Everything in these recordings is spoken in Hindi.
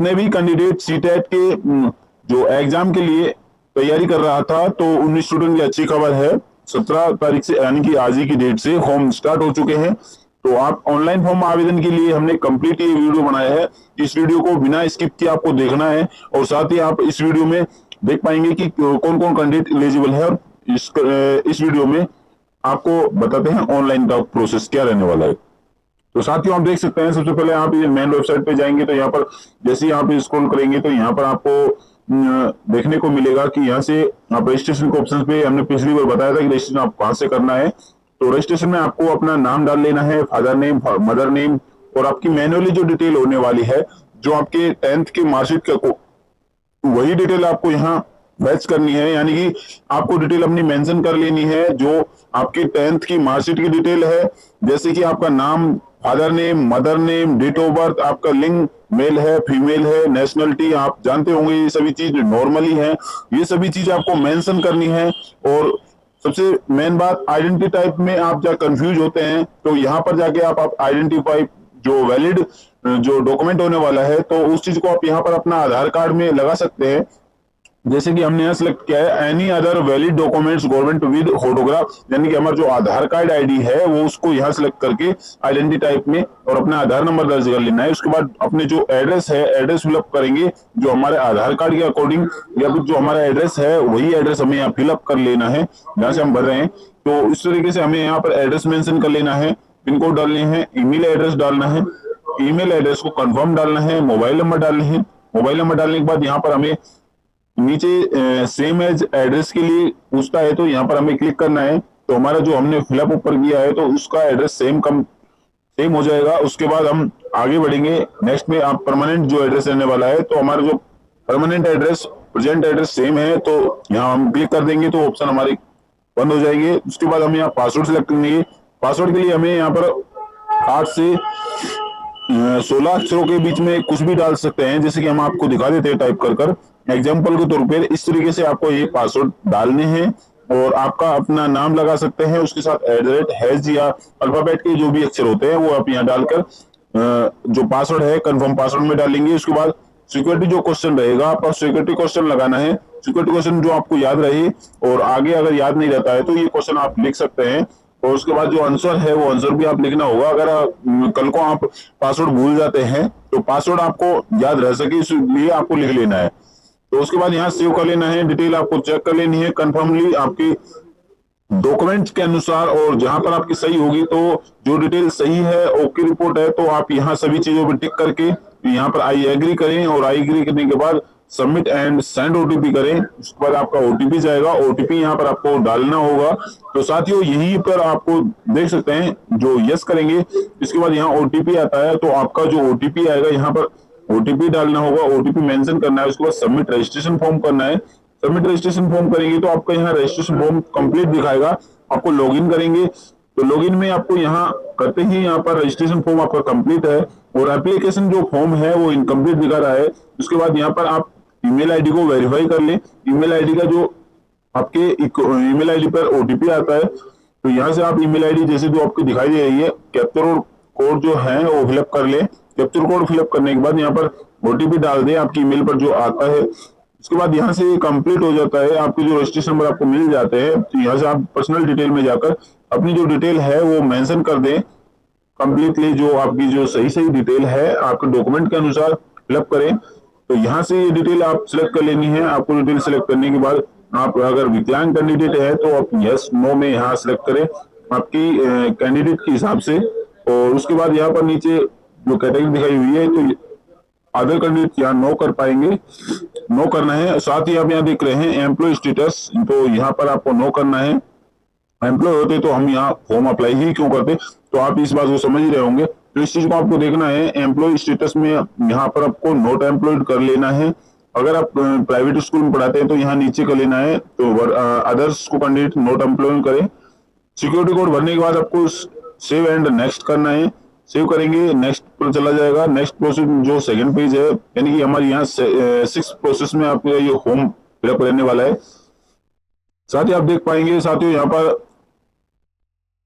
जितने भी कैंडिडेट सीटेट के जो एग्जाम के लिए तैयारी कर रहा था, तो उन स्टूडेंट की अच्छी खबर है, 17 तारीख से यानी कि आज ही की डेट से फॉर्म स्टार्ट हो चुके हैं। तो आप ऑनलाइन फॉर्म आवेदन के लिए हमने कंप्लीट ये वीडियो बनाया है। इस वीडियो को बिना स्किप किए आपको देखना है, और साथ ही आप इस वीडियो में देख पाएंगे कि कौन कौन कैंडिडेट एलिजिबल है, और इस वीडियो में आपको बताते हैं ऑनलाइन का प्रोसेस क्या रहने वाला है। तो साथियों आप देख सकते हैं, सबसे पहले आप ये मेन वेबसाइट पे जाएंगे तो यहाँ पर जैसे ही आप स्क्रॉल करेंगे तो यहाँ पर आपको देखने को मिलेगा कि यहाँ से आप रजिस्ट्रेशन के ऑप्शन पे, हमने पिछली बार बताया था कि रजिस्ट्रेशन आप कहाँ से करना है। तो रजिस्ट्रेशन में आपको अपना नाम डाल लेना है, फादर नेम, मदर नेम, और आपकी मैन्युअली जो डिटेल होने वाली है, जो आपके 10th के मार्कशीट का वही डिटेल आपको यहाँ मैच करनी है, यानी कि आपको डिटेल अपनी मेंशन कर लेनी है जो आपकी 10th की मार्कशीट की डिटेल है, जैसे कि आपका नाम, father name, mother name, date of birth, आपका लिंग मेल है, फीमेल है, नेशनलिटी आप जानते होंगे, ये सभी चीज नॉर्मली है, ये सभी चीज आपको मेंशन करनी है। और सबसे मेन बात, आइडेंटिटी टाइप में आप जब कंफ्यूज होते हैं तो यहाँ पर जाके आप आइडेंटिफाई जो वैलिड जो डॉक्यूमेंट होने वाला है, तो उस चीज को आप यहाँ पर अपना आधार कार्ड में लगा सकते हैं। जैसे कि हमने यहाँ सिलेक्ट किया है any other valid documents government with photograph, यानी कि हमारा जो आधार कार्ड आईडी है वो उसको यहाँ सिलेक्ट करके आइडेंटिटी टाइप में और अपना आधार नंबर दर्ज कर लेना है। उसके बाद अपने जो एड्रेस है, एड्रेस फिलअप करेंगे जो हमारे आधार कार्ड के अकॉर्डिंग, या फिर जो हमारा एड्रेस है वही एड्रेस हमें यहाँ फिलअप कर लेना है जहाँ से हम भर रहे हैं। तो इस तरीके से हमें यहाँ पर एड्रेस मेंशन कर लेना है, पिन कोड डालने हैं, ईमेल एड्रेस डालना है, ईमेल एड्रेस को कंफर्म डालना है, मोबाइल नंबर डालने हैं। मोबाइल नंबर डालने के बाद यहाँ पर हमें नीचे सेम एज एड्रेस के लिए पूछता है, तो यहाँ पर हमें क्लिक करना है। तो हमारा जो हमने फिलअप ऊपर किया है तो उसका एड्रेस सेम हो जाएगा। उसके बाद हम आगे बढ़ेंगे नेक्स्ट में, आप परमानेंट जो एड्रेस रहने वाला है, तो हमारा जो permanent address present address same है, तो यहाँ हम क्लिक कर देंगे तो ऑप्शन हमारी बंद हो जाएगी। उसके बाद हम यहाँ पासवर्ड सिलेक्ट करेंगे। पासवर्ड के लिए हमें यहाँ पर 8 से 16 अक्षरों के बीच में कुछ भी डाल सकते हैं, जैसे कि हम आपको दिखा देते हैं टाइप कर एग्जाम्पल के तौर पर। इस तरीके से आपको ये पासवर्ड डालने हैं और आपका अपना नाम लगा सकते हैं, उसके साथ @ या अल्फाबेट के जो भी अक्षर होते हैं वो आप यहाँ डालकर जो पासवर्ड है कंफर्म पासवर्ड में डालेंगे। उसके बाद सिक्योरिटी जो क्वेश्चन रहेगा, आपका सिक्योरिटी क्वेश्चन लगाना है। सिक्योरिटी क्वेश्चन जो आपको याद रहे, और आगे अगर याद नहीं रहता है तो ये क्वेश्चन आप लिख सकते हैं। और उसके बाद जो आंसर है वो आंसर भी आप लिखना होगा। अगर कल को आप पासवर्ड भूल जाते हैं तो पासवर्ड आपको याद रह सके, इसलिए आपको लिख लेना है। तो उसके बाद यहाँ सेव कर लेना है, डिटेल आपको चेक कर लेनी है कंफर्मली आपकी डॉक्यूमेंट्स के अनुसार, और जहां पर आपकी सही होगी तो जो डिटेल सही है, ओके रिपोर्ट है, तो आप यहाँ सभी चीजों पर टिक करके यहाँ पर आई एग्री करें, और आई एग्री करने के बाद सबमिट एंड सेंड ओटीपी करें। उसके बाद आपका ओटीपी जाएगा, ओटीपी यहाँ पर आपको डालना होगा। तो साथियों यहीं पर आपको देख सकते हैं जो यस करेंगे, इसके बाद यहाँ ओटीपी आता है, तो आपका जो ओटीपी आएगा यहाँ पर ओटीपी डालना होगा, ओटीपी मेंशन करना है। उसके बाद सबमिट रजिस्ट्रेशन फॉर्म करना है। सबमिट रजिस्ट्रेशन फॉर्म करेंगे तो आपका यहाँ रजिस्ट्रेशन फॉर्म कंप्लीट दिखाएगा। आपको लॉगिन करेंगे तो लॉगिन में आपको यहाँ करते ही यहाँ पर रजिस्ट्रेशन फॉर्म आपका कंप्लीट है, और एप्लीकेशन जो फॉर्म है वो इनकम्प्लीट दिखा रहा है। उसके बाद यहाँ पर आप ईमेल आईडी को वेरीफाई कर लें। ईमेल आईडी का जो आपके ईमेल आईडी पर ओटीपी आता है, तो यहाँ से आप ईमेल आईडी जैसे जो आपको दिखाई दे रही है, कैप्चर कोड जो है वो फिलअप कर ले। कैप्चर कोड फिलअप करने के बाद यहाँ पर ओटीपी डाल दें आपकी ईमेल पर जो आता है। उसके बाद यहाँ से कंप्लीट हो जाता है, आपके जो रजिस्ट्रेशन नंबर आपको मिल जाते हैं। तो यहाँ से आप पर्सनल डिटेल में जाकर अपनी जो डिटेल है वो मेंशन कर दें कंप्लीटली, जो आपकी जो सही डिटेल है आपके डॉक्यूमेंट के अनुसार फिलअप करें। तो यहाँ से ये डिटेल आप सिलेक्ट कर लेनी है। आपको डिटेल सिलेक्ट करने के बाद आप अगर विकलांग कैंडिडेट है तो आप यस नो में यहाँ सिलेक्ट करें आपकी कैंडिडेट के हिसाब से। और उसके बाद यहाँ पर नीचे जो कैटेगरी दिखाई हुई है, तो अदर कैंडिडेट यहाँ नो कर पाएंगे, नो करना है। साथ ही आप यहाँ देख रहे हैं एम्प्लॉय स्टेटस, तो यहाँ पर आपको नो करना है। एम्प्लॉय होते तो हम यहाँ फॉर्म अप्लाई ही क्यों करते, तो आप इस बात को समझ रहे होंगे। तो इस चीज को आपको देखना है। एम्प्लॉय स्टेटस में यहाँ पर आपको नॉट एम्प्लॉयड कर लेना है। अगर आप प्राइवेट स्कूल में पढ़ाते हैं तो यहाँ नीचे कर लेना है, तो अदर्स को कैंडिडेट नॉट एम्प्लॉय करें। सिक्योरिटी कोड भरने के बाद आपको सेव एंड नेक्स्ट करना है। सेव करेंगे, नेक्स्ट पर चला जाएगा। नेक्स्ट प्रोसेस जो सेकंड पेज है, यानी कि हमारे यहाँ 6 प्रोसेस में आपको ये होम फिलअप रहने वाला है। साथ ही आप देख पाएंगे साथियों यहाँ पर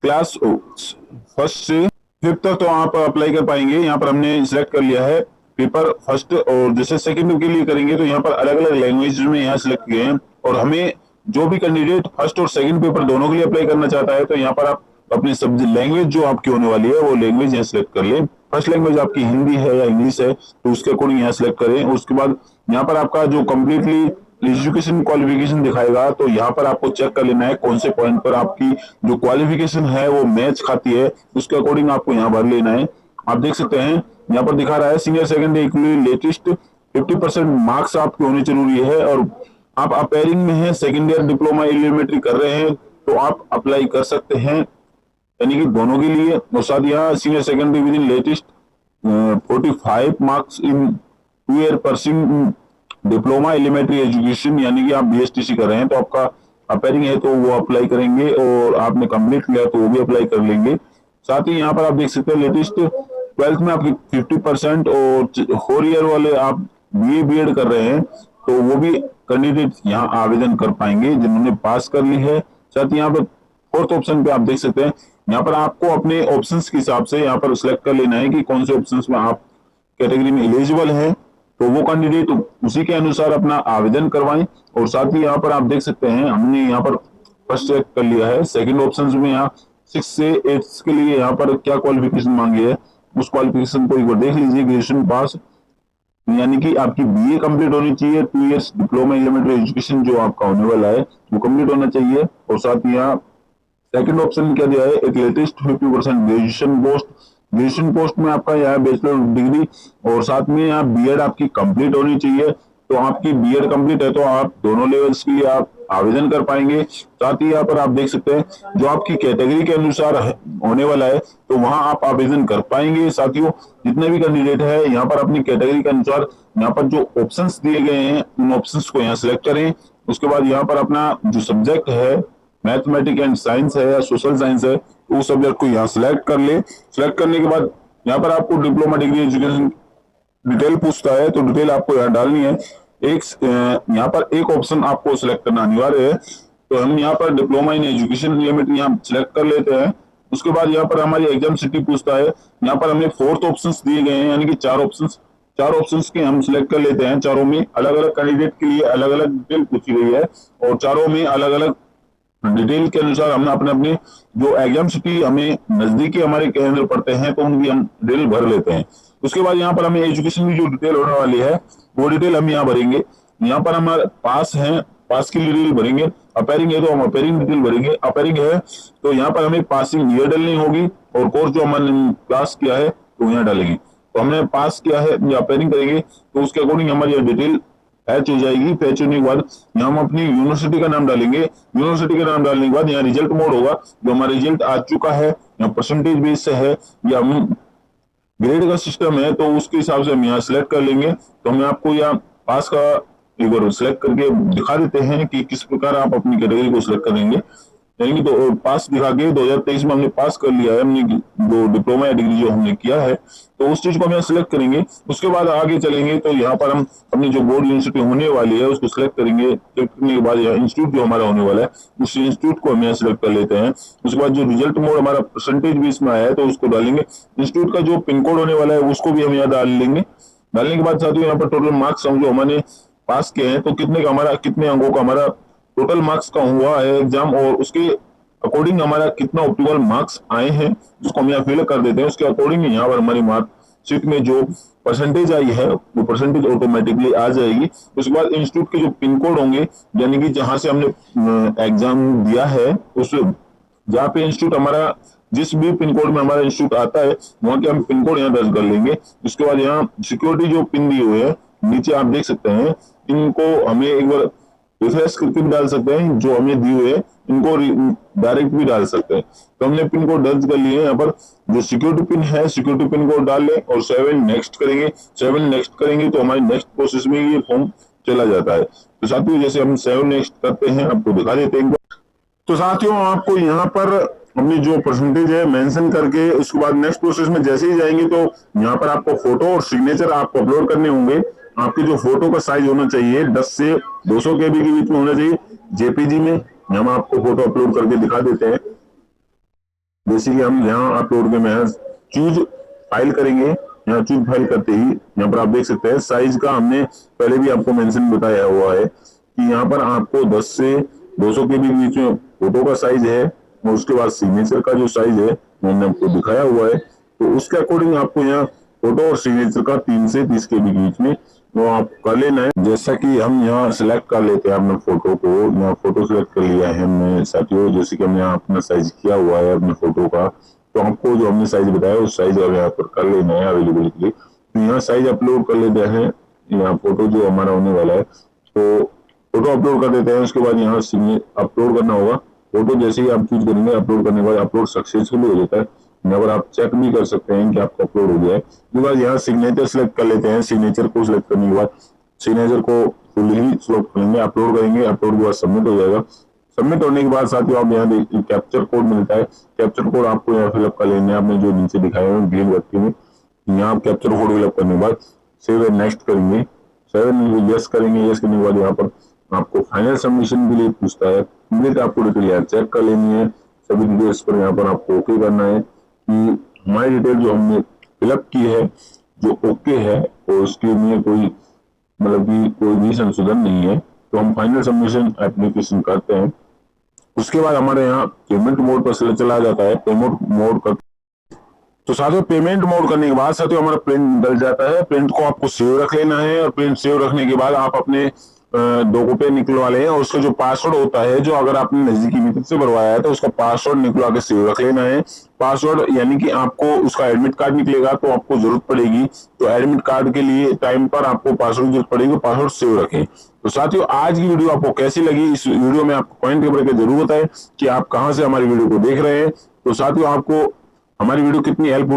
क्लास 1 से 5 तक तो आप अप्लाई कर पाएंगे। यहाँ पर हमने सिलेक्ट कर लिया है पेपर फर्स्ट और जैसे सेकंड के लिए करेंगे तो यहाँ पर अलग अलग लैंग्वेज में यहाँ सिलेक्ट किए हैं, और हमें जो भी कैंडिडेट फर्स्ट और सेकंड पेपर दोनों के लिए अप्लाई करना चाहता है तो यहाँ पर आप अपनी सब्जेक्ट लैंग्वेज जो आपकी होने वाली है वो लैंग्वेज यहाँ सिलेक्ट कर ले। फर्स्ट लैंग्वेज आपकी हिंदी है या इंग्लिश है तो उसके अकॉर्डिंग यहाँ सिलेक्ट करें। उसके बाद यहाँ पर आपका जो कम्प्लीटली एजुकेशन क्वालिफिकेशन दिखाएगा तो यहाँ पर आपको चेक कर लेना है कौन से पॉइंट पर आपकी जो क्वालिफिकेशन है वो मैच खाती है, उसके अकॉर्डिंग आपको यहाँ भर लेना है। आप देख सकते हैं यहाँ पर दिखा रहा है सीनियर सेकेंडरी के लिए लेटेस्ट 50% मार्क्स आपके होने जरूरी है, और आप अपेयरिंग में है, सेकेंड ईयर डिप्लोमा एलिमेंट्री कर रहे हैं तो आप अप्लाई कर सकते हैं, यानी कि दोनों के लिए। और साथ यहाँ senior secondary with in latest 45 marks in 2 year pursuing diploma elementary education, यानी कि आप BSTC कर रहे हैं तो आपका अपेयरिंग है तो वो अप्लाई करेंगे, और आपने कंप्लीट किया तो वो भी अप्लाई कर लेंगे। साथ ही यहाँ पर आप देख सकते हैं लेटेस्ट 12th में आपकी 50% और 4 ईयर वाले आप BA BEd कर रहे हैं तो वो भी कैंडिडेट यहाँ आवेदन कर पाएंगे जिन्होंने पास कर ली है। साथ ही यहाँ पर फोर्थ ऑप्शन पे आप देख सकते हैं यहाँ पर आपको अपने ऑप्शंस के हिसाब से यहाँ पर सिलेक्ट कर लेना है कि कौन से ऑप्शंस में आप कैटेगरी में एलिजिबल है, तो वो कैंडिडेट उसी के अनुसार अपना आवेदन करवाएं। और साथ ही यहाँ पर आप देख सकते हैं हमने यहाँ पर फर्स्ट चेक कर लिया है, सेकंड ऑप्शन में यहाँ 6 से 8 के लिए यहाँ पर क्या क्वालिफिकेशन मांगी है उस क्वालिफिकेशन को एक बार देख लीजिए। ग्रेजुएशन पास यानी कि आपकी BA कंप्लीट होनी चाहिए, 2 इयर्स डिप्लोमा एलिमेंट्री एजुकेशन जो आपका होने वाला है वो कंप्लीट होना चाहिए। और साथ ही यहाँ सेकंड ऑप्शन में क्या दिया है, एक लेटेस्ट 50% ग्रेजुएशन पोस्ट में आपका यहाँ बैचलर डिग्री और साथ में यहाँ BEd आपकी कंप्लीट होनी चाहिए। तो आपकी BEd कंप्लीट है तो आप दोनों लेवल्स के लिए आप आवेदन कर पाएंगे। साथ ही यहाँ पर आप देख सकते हैं जो आपकी कैटेगरी के अनुसार होने वाला है तो वहां आप आवेदन कर पाएंगे। साथियों जितने भी कैंडिडेट है यहाँ पर अपनी कैटेगरी के अनुसार यहाँ पर जो ऑप्शंस दिए गए हैं उन ऑप्शंस को यहाँ सिलेक्ट करें। उसके बाद यहाँ पर अपना जो सब्जेक्ट है मैथमेटिक्स एंड साइंस है या सोशल साइंस है तो उस सब्जेक्ट को यहाँ सिलेक्ट कर ले। सिलेक्ट करने के बाद यहाँ पर आपको डिप्लोमा डिग्री एजुकेशन डिटेल पूछता है तो डिटेल आपको यहाँ डालनी है। एक यहाँ पर एक ऑप्शन आपको सिलेक्ट करना अनिवार्य है, तो हम यहाँ पर डिप्लोमा इन एजुकेशन लिमिट यहाँ सिलेक्ट कर लेते हैं। उसके बाद यहाँ पर हमारी एग्जाम सिटी पूछता है, यहाँ पर हमें फोर्थ ऑप्शंस दिए गए हैं यानी कि चार ऑप्शंस के हम सिलेक्ट कर लेते हैं। चारों में अलग अलग कैंडिडेट के लिए अलग अलग डिटेल पूछी गई है और चारों में अलग अलग डिटेल के अनुसार हमने अपने जो एग्जाम सिटी हमें नजदीकी हमारे केंद्र पड़ते हैं तो उनकी हम डिटेल भर लेते हैं। उसके बाद यहाँ पर हमें एजुकेशन की जो डिटेल होने वाली है वो डिटेल हम यहाँ भरेंगे। यहाँ पर हमारे पास है, पास की डिटेल भरेंगे। अपेयरिंग है तो हम अपेयरिंग डिटेल भरेंगे। अपेयरिंग है तो यहाँ पर हमें पासिंग ईयर डालनी होगी और कोर्स जो हमने क्लास किया है तो यहाँ डालेंगे। तो हमने पास किया है या अपेयरिंग करेंगे तो उसके अकॉर्डिंग हमारी डिटेल फैच हो जाएगी। फैच होने के बाद यहाँ हम अपनी यूनिवर्सिटी का नाम डालेंगे। यूनिवर्सिटी का नाम डालने के बाद यहाँ रिजल्ट मोड होगा, जो हमारा रिजल्ट आ चुका है या परसेंटेज बेस से है या हम ग्रेड का सिस्टम है तो उसके हिसाब से हम यहाँ सिलेक्ट कर लेंगे। तो हम आपको यहाँ पास का एक बार सिलेक्ट करके दिखा देते हैं कि किस प्रकार आप अपनी कैटेगरी को सिलेक्ट करेंगे। यानी कि तो पास दिखा के 2023 में हमने पास कर लिया है, हमने जो डिप्लोमा या डिग्री जो हमने किया है तो उस चीज को हम यहाँ सिलेक्ट करेंगे। उसके बाद आगे चलेंगे तो यहाँ पर हम अपनी जो बोर्ड यूनिवर्सिटी होने वाली है उसको सिलेक्ट करेंगे। सिलेक्ट करने के बाद यहाँ इंस्टीट्यूट जो हमारा होने वाला है उस इंस्टीट्यूट को हम यहाँ सिलेक्ट कर लेते हैं। उसके बाद जो रिजल्ट मोड हमारा परसेंटेज बेस में आया है तो उसको डालेंगे। इंस्टीट्यूट का जो पिन कोड होने वाला है उसको भी हम यहाँ डाल लेंगे। डालने के बाद साथियों यहाँ पर टोटल मार्क्स हम जो हमने पास किए हैं तो कितने अंकों का हमारा टोटल मार्क्स का हुआ है एग्जाम और उसके अकॉर्डिंग हमारा कितना ऑप्टिमल मार्क्स आए हैं उसको हम यहाँ फिल कर देते हैं। उसके अकॉर्डिंग यहाँ पर हमारी मार्कशीट में जो परसेंटेज आई है वो परसेंटेज ऑटोमेटिकली आ जाएगी। उसके बाद इंस्टीट्यूट के जो पिन कोड होंगे यानी कि जहां से हमने एग्जाम दिया है उस जहाँ पे इंस्टीट्यूट हमारा जिस भी पिन कोड में हमारा इंस्टीट्यूट आता है वहां के हम पिन कोड यहाँ दर्ज कर लेंगे। उसके बाद यहाँ सिक्योरिटी जो पिन दिए हुए हैं नीचे आप देख सकते हैं, इनको हमें एक बार रिफ्रेश करके भी डाल सकते हैं। जो हमें दिए हुए इनको डायरेक्ट भी डाल सकते हैं। तो हमने पिन कोड दर्ज कर लिए। यहाँ पर जो सिक्योरिटी पिन है सिक्योरिटी पिन कोड डाल लें और 7 नेक्स्ट करेंगे। 7 नेक्स्ट करेंगे तो हमारे नेक्स्ट प्रोसेस में ये फॉर्म चला जाता है। तो साथियों जैसे हम 7 नेक्स्ट करते हैं आपको दिखा देते हैं। तो साथियों आपको यहाँ पर अपनी जो परसेंटेज है मेंशन करके उसके बाद नेक्स्ट प्रोसेस में जैसे ही जाएंगे तो यहाँ पर आपको फोटो और सिग्नेचर आपको अपलोड करने होंगे। आपके जो फोटो का साइज होना चाहिए 10 से 200 KB के बीच में होना चाहिए JPG में। हम आपको फोटो अपलोड करके दिखा देते हैं। जैसे कि हम यहाँ अपलोड में चूज फाइल करेंगे यहाँ चूज फाइल करते ही यहाँ पर आप देख सकते हैं साइज का हमने पहले भी आपको मेंशन बताया हुआ है कि यहाँ पर आपको 10 से 200 के भी बीच में फोटो का साइज है और उसके बाद सिग्नेचर का जो साइज है मैंने आपको दिखाया हुआ है। तो उसके अकॉर्डिंग आपको यहाँ फोटो और सिग्नेचर का 3 से 30 के बीच में वो आप कर लेना है। जैसा कि हम यहाँ सिलेक्ट कर लेते हैं अपने फोटो को, यहाँ फोटो सिलेक्ट कर लिया है हमने साथियों, जैसे कि हमने यहाँ अपना साइज किया हुआ है अपने फोटो का। तो आपको जो हमने साइज बताया उस साइज अब यहाँ पर कर लेना है अवेलेबिलिटी। तो यहाँ साइज अपलोड कर लेते हैं, यहाँ फोटो जो हमारा होने वाला है तो फोटो अपलोड कर देते हैं। उसके बाद यहाँ अपलोड करना होगा। फोटो जैसे ही आप चूज करेंगे अपलोड करने के बाद अपलोड सक्सेसफुल हो जाता है। यहाँ पर आप चेक भी कर सकते हैं कि आपका अपलोड हो गया है। उसके बाद यहाँ सिग्नेचर सेलेक्ट कर लेते हैं। सिग्नेचर को सिलेक्ट करने के बाद सिग्नेचर को फुल ही सिलेक्ट करेंगे, अपलोड करेंगे, अपलोड के बाद सबमिट हो जाएगा। सबमिट होने के बाद साथियों आप यहाँ देखिए कैप्चर कोड मिलता है। कैप्चर कोड आपको यहाँ फिलअप कर लेना है, आपने जो नीचे दिखाए हुए ग्रीन व्यक्ति में। यहाँ आप कैप्चर कोड फिलअप करने के बाद सेव एंड नेक्स्ट करेंगे। यस करेंगे। यस करने के बाद यहाँ पर आपको फाइनल सबमिशन के लिए पूछता है। कंप्लीट आपको डिटेल यहाँ चेक कर लेनी है, सभी डिटेल्स पर यहाँ पर आपको ओके करना है कि हमारी डिटेल जो हमने फिलअप की है जो ओके है और उसके लिए कोई मतलब कि कोई भी संशोधन नहीं है। तो हम फाइनल सबमिशन एप्लीकेशन करते हैं। उसके बाद हमारे यहाँ पेमेंट मोड पर चला जाता है। पेमेंट मोड कर तो साथियों पेमेंट मोड करने के बाद साथियों हमारा प्रिंट डल जाता है। प्रिंट को आपको सेव रख लेना है और प्रिंट सेव रखने के बाद आप अपने दो कॉपी निकलवा लें और उसका जो पासवर्ड होता है जो अगर आपने नजदीकी मित्र से भरवाया है तो उसका पासवर्ड निकलवा के सेव रख लेना है। पासवर्ड यानी कि आपको उसका एडमिट कार्ड निकलेगा तो आपको जरूरत पड़ेगी, तो एडमिट कार्ड के लिए टाइम पर आपको पासवर्ड की जरूरत पड़ेगी, पासवर्ड सेव रखें। तो साथियों आज की वीडियो आपको कैसी लगी, इस वीडियो में आपको पॉइंट करके जरूर बताएं कि आप कहां से हमारी वीडियो को देख रहे हैं। तो साथियों आपको हमारी वीडियो कितनी हेल्पफुल